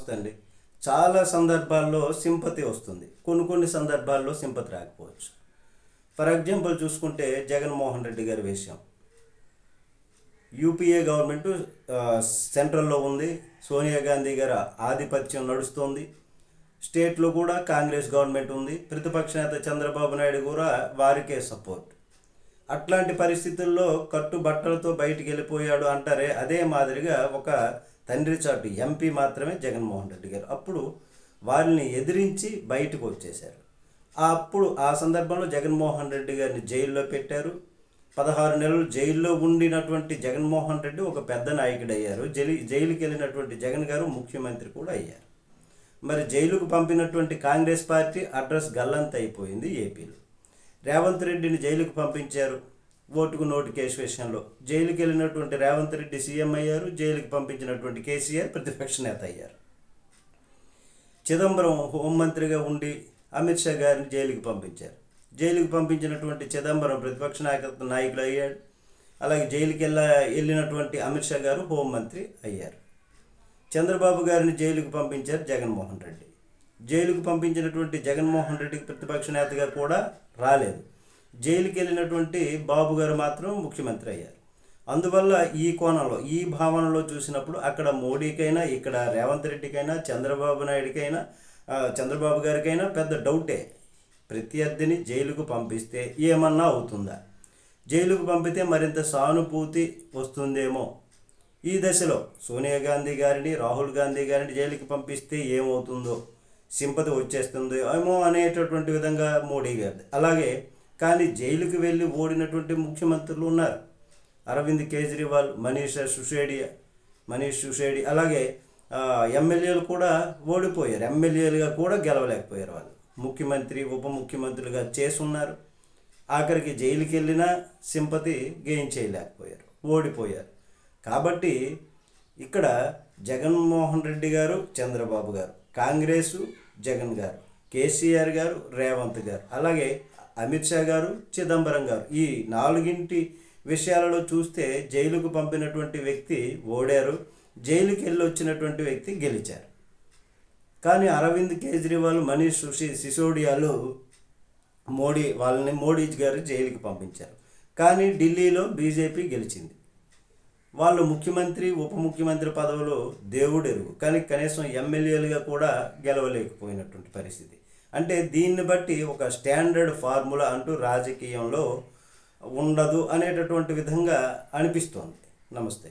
వస్తుంది. చాలా సందర్భాల్లో సింపతి వస్తుంది, కొన్ని సందర్భాల్లో సింపతి రాకపోవచ్చు. ఫర్ ఎగ్జాంపుల్ చూసుకుంటే జగన్మోహన్ రెడ్డి గారి విషయం. యూపీఏ గవర్నమెంట్ సెంట్రల్లో ఉంది, సోనియా గాంధీ గారి ఆధిపత్యం నడుస్తుంది. స్టేట్లో కూడా కాంగ్రెస్ గవర్నమెంట్ ఉంది, ప్రతిపక్ష నేత చంద్రబాబు నాయుడు కూడా వారికే సపోర్ట్. అట్లాంటి పరిస్థితుల్లో కట్టుబట్టలతో బయటికి వెళ్ళిపోయాడు అంటారే, అదే మాదిరిగా ఒక తండ్రి చాటు ఎంపీ మాత్రమే జగన్మోహన్ రెడ్డి గారు. అప్పుడు వారిని ఎదిరించి బయటకు వచ్చేశారు. అప్పుడు ఆ సందర్భంలో జగన్మోహన్ రెడ్డి గారిని జైల్లో పెట్టారు. 16 నెలలు జైల్లో ఉండినటువంటి జగన్మోహన్ రెడ్డి ఒక పెద్ద నాయకుడు అయ్యారు. జైలుకి వెళ్ళినటువంటి జగన్ గారు ముఖ్యమంత్రి కూడా అయ్యారు. మరి జైలుకు పంపినటువంటి కాంగ్రెస్ పార్టీ అడ్రస్ గల్లంత అయిపోయింది ఏపీలో. రేవంత్ రెడ్డిని జైలుకు పంపించారు ఓటుకు నోటు కేసు విషయంలో. జైలుకి వెళ్ళినటువంటి రేవంత్ రెడ్డి సీఎం అయ్యారు, జైలుకి పంపించినటువంటి కేసీఆర్ ప్రతిపక్ష నేత అయ్యారు. చిదంబరం హోంమంత్రిగా ఉండి అమిత్ షా గారిని జైలుకి పంపించారు. జైలుకి పంపించినటువంటి చిదంబరం ప్రతిపక్ష నాయకులు అయ్యాడు. అలాగే జైలుకి వెళ్ళినటువంటి అమిత్ షా గారు హోంమంత్రి అయ్యారు. చంద్రబాబు గారిని జైలుకు పంపించారు జగన్మోహన్ రెడ్డి. జైలుకు పంపించినటువంటి జగన్మోహన్ రెడ్డికి ప్రతిపక్ష నేతగా కూడా రాలేదు. జైలుకి వెళ్ళినటువంటి బాబు గారు మాత్రం ముఖ్యమంత్రి అయ్యారు. అందువల్ల ఈ కోణంలో, ఈ భావనలో చూసినప్పుడు అక్కడ మోడీకైనా, ఇక్కడ రేవంత్ రెడ్డికైనా, చంద్రబాబు గారికైనా పెద్ద డౌటే. ప్రత్యర్థిని జైలుకు పంపిస్తే ఏమన్నా అవుతుందా, జైలుకు పంపితే మరింత సానుభూతి వస్తుందేమో. ఈ దశలో సోనియా గాంధీ గారిని, రాహుల్ గాంధీ గారిని జైలుకి పంపిస్తే ఏమవుతుందో, సింపతి వచ్చేస్తుందో ఏమో అనేటటువంటి విధంగా మోడీ గారి. అలాగే కానీ జైలుకి వెళ్ళి ఓడినటువంటి ముఖ్యమంత్రులు ఉన్నారు. అరవింద్ కేజ్రీవాల్, మనీష్ సిసోడియా, అలాగే ఎమ్మెల్యేలు కూడా ఓడిపోయారు. ఎమ్మెల్యేలుగా కూడా గెలవలేకపోయారు. వాళ్ళు ముఖ్యమంత్రి, ఉప ముఖ్యమంత్రులుగా చేసున్నారు. ఆఖరికి జైలుకి వెళ్ళినా సింపతి గెయిన్ చేయలేకపోయారు, ఓడిపోయారు. కాబట్టి ఇక్కడ జగన్మోహన్ రెడ్డి గారు, చంద్రబాబు గారు, కాంగ్రెసు జగన్ గారు, కేసీఆర్ గారు, రేవంత్ గారు, అలాగే అమిత్ షా గారు, చిదంబరం గారు, ఈ నాలుగింటి విషయాలలో చూస్తే జైలుకు పంపినటువంటి వ్యక్తి ఓడారు, జైలుకి వెళ్ళి వచ్చినటువంటి వ్యక్తి గెలిచారు. కానీ అరవింద్ కేజ్రీవాల్, మనీష్ సిసోడియాలు మోడీ గారు జైలుకి పంపించారు. కానీ ఢిల్లీలో బీజేపీ గెలిచింది. వాళ్ళు ముఖ్యమంత్రి, ఉప ముఖ్యమంత్రి పదవులు దేవుడెరుగు, కానీ కనీసం ఎమ్మెల్యేలుగా కూడా గెలవలేకపోయినటువంటి పరిస్థితి. అంటే దీన్ని బట్టి ఒక స్టాండర్డ్ ఫార్ములా అంటూ రాజకీయంలో ఉండదు అనేటటువంటి విధంగా అనిపిస్తోంది. నమస్తే.